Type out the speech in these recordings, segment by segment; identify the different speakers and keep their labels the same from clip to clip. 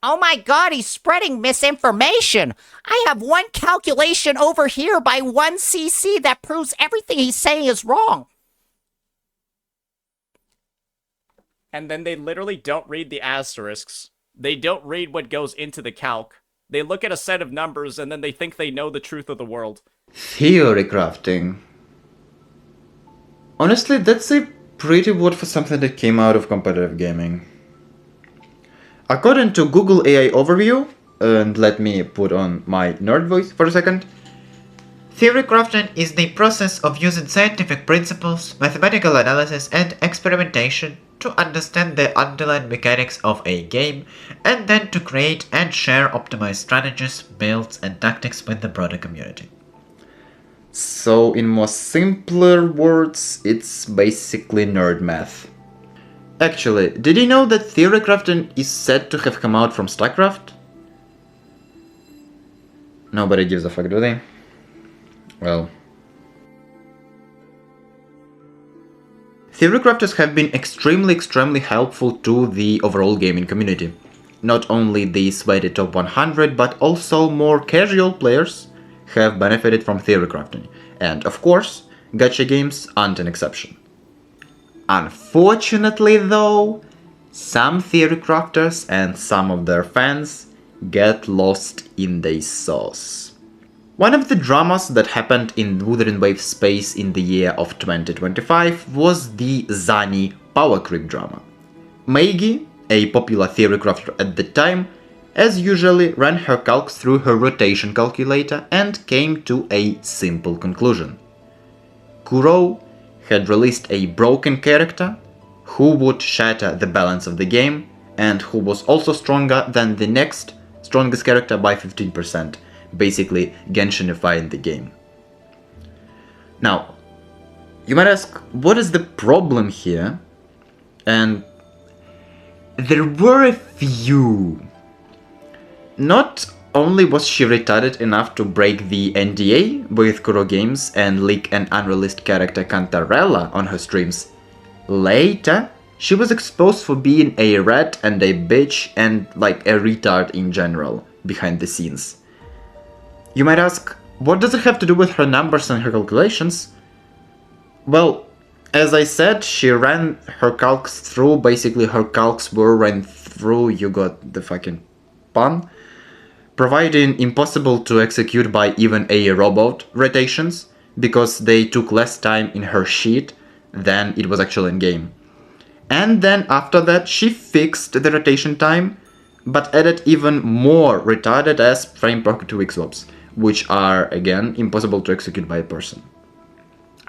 Speaker 1: Oh my god, he's spreading misinformation. I have one calculation over here by 1cc that proves everything he's saying is wrong.
Speaker 2: And then they literally don't read the asterisks. They don't read what goes into the calc. They look at a set of numbers and then they think they know the truth of the world.
Speaker 3: Theorycrafting. Honestly, that's a pretty word for something that came out of competitive gaming. According to Google AI Overview, and let me put on my nerd voice for a second, theorycrafting is the process of using scientific principles, mathematical analysis, and experimentation to understand the underlying mechanics of a game, and then to create and share optimized strategies, builds, and tactics with the broader community. So, in more simpler words, it's basically nerd math. Actually, did you know that theorycrafting is said to have come out from StarCraft? Nobody gives a fuck, do they? Well. Theorycrafters have been extremely helpful to the overall gaming community. Not only the sweaty top 100, but also more casual players have benefited from theorycrafting. And of course, gacha games aren't an exception. Unfortunately though, some theorycrafters and some of their fans get lost in the sauce. One of the dramas that happened in Wuthering Waves space in the year of 2025 was the Zani power creep drama. Meigi, a popular theorycrafter at the time, as usually ran her calcs through her rotation calculator and came to a simple conclusion. Kuro had released a broken character who would shatter the balance of the game and who was also stronger than the next strongest character by 15%, basically Genshinifying the game. Now, you might ask, what is the problem here? And there were a few. Not only was she retarded enough to break the NDA with Kuro Games and leak an unreleased character Cantarella on her streams, later she was exposed for being a rat and a bitch and like a retard in general behind the scenes. You might ask, what does it have to do with her numbers and her calculations? Well, as I said, she ran her calcs through, basically her calcs were ran through, you got the fucking pun, providing impossible to execute by even a robot rotations, because they took less time in her sheet than it was actually in game. And then after that she fixed the rotation time, but added even more retarded ass frame per 2 swaps, which are again impossible to execute by a person.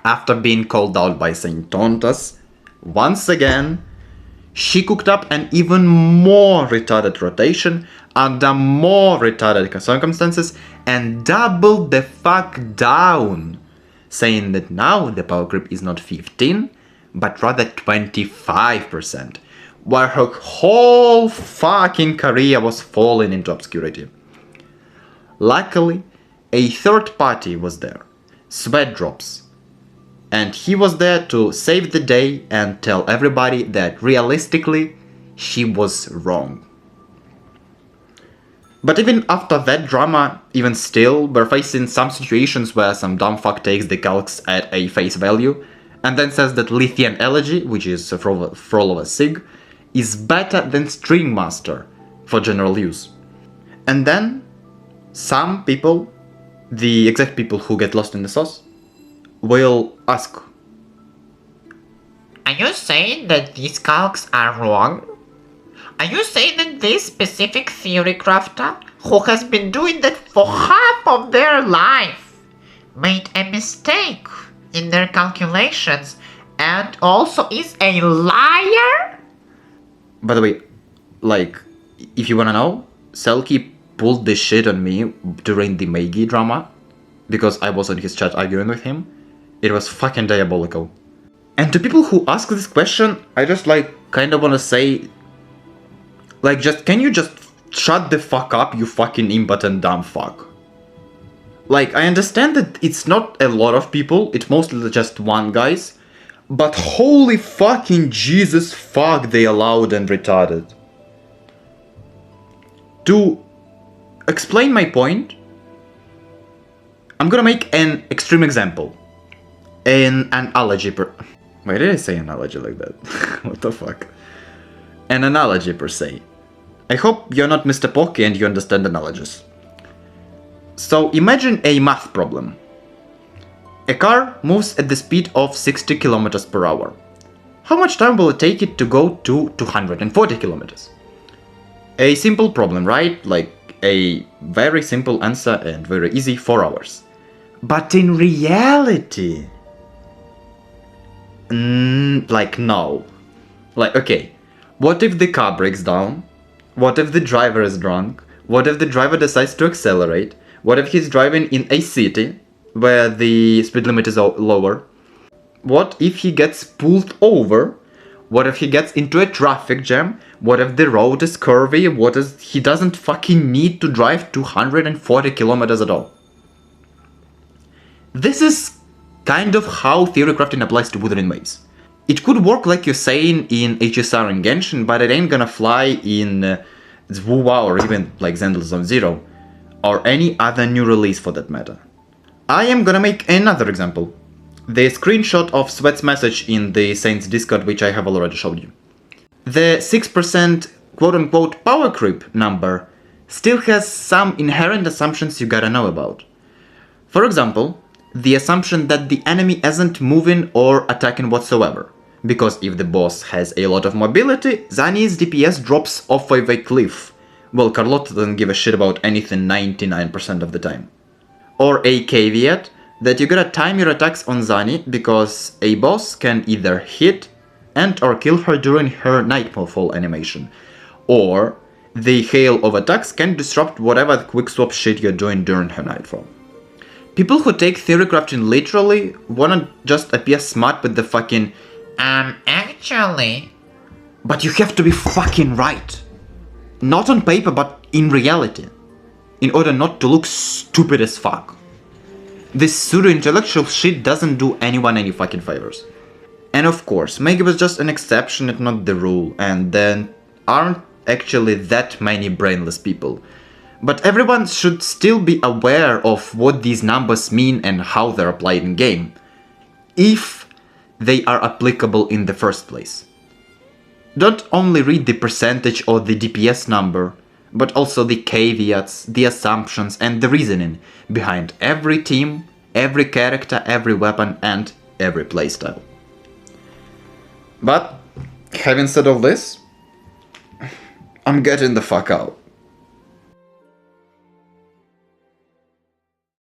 Speaker 3: After being called out by Saint Tontas, once again, she cooked up an even more retarded rotation under more retarded circumstances and doubled the fuck down, saying that now the power creep is not 15, but rather 25%, while her whole fucking career was falling into obscurity. Luckily, a third party was there, Sweat Drops, and he was there to save the day and tell everybody that realistically, she was wrong. But even after that drama, even still, we're facing some situations where some dumb fuck takes the calcs at a face value and then says that Lithian Elegy, which is Frolova Sig, is better than String Master for general use. And then some people, the exact people who get lost in the sauce, will ask,
Speaker 4: are you saying that these calcs are wrong? Are you saying that this specific theory crafter, who has been doing that for half of their life, made a mistake in their calculations and also is a liar?
Speaker 3: By the way, like, if you wanna know, Selkie pulled this shit on me during the Meigi drama, because I was on his chat arguing with him. It was fucking diabolical. And to people who ask this question, I just like kinda wanna say, like, just can you just shut the fuck up, you fucking impotent dumb fuck? Like, I understand that it's not a lot of people, it's mostly just one guys, but holy fucking Jesus fuck, they are loud and retarded. To explain my point, I'm gonna make an extreme example. An analogy Why did I say analogy like that? What the fuck? An analogy per se. I hope you're not Mr. Pocky and you understand analogies. So imagine a math problem. A car moves at the speed of 60 kilometers per hour. How much time will it take it to go to 240 kilometers? A simple problem, right? Like a very simple answer and very easy, 4 hours. But in reality, like no. Like, okay, what if the car breaks down? What if the driver is drunk? What if the driver decides to accelerate? What if he's driving in a city where the speed limit is lower? What if he gets pulled over? What if he gets into a traffic jam? What if the road is curvy? What if he doesn't fucking need to drive 240 kilometers at all? This is kind of how theorycrafting applies to Wuthering Waves. It could work like you're saying in HSR and Genshin, but it ain't gonna fly in WoWa or even like Xandal Zone Zero, or any other new release for that matter. I am gonna make another example. The screenshot of Sweat's message in the Saints Discord, which I have already showed you. The 6% quote-unquote power creep number still has some inherent assumptions you gotta know about. For example, the assumption that the enemy isn't moving or attacking whatsoever, because if the boss has a lot of mobility, Zani's DPS drops off of a cliff, while Carlotta doesn't give a shit about anything 99% of the time. Or a caveat that you gotta time your attacks on Zani because a boss can either hit and or kill her during her Nightfall animation, or the hail of attacks can disrupt whatever quick swap shit you're doing during her Nightfall. People who take theorycrafting literally wanna just appear smart with the fucking
Speaker 4: actually...
Speaker 3: But you have to be fucking right. Not on paper, but in reality. In order not to look stupid as fuck. This pseudo-intellectual shit doesn't do anyone any fucking favors. And of course, maybe it was just an exception and not the rule, and then aren't actually that many brainless people. But everyone should still be aware of what these numbers mean and how they're applied in game, if they are applicable in the first place. Don't only read the percentage or the DPS number, but also the caveats, the assumptions and the reasoning behind every team, every character, every weapon and every playstyle. But, having said all this, I'm getting the fuck out.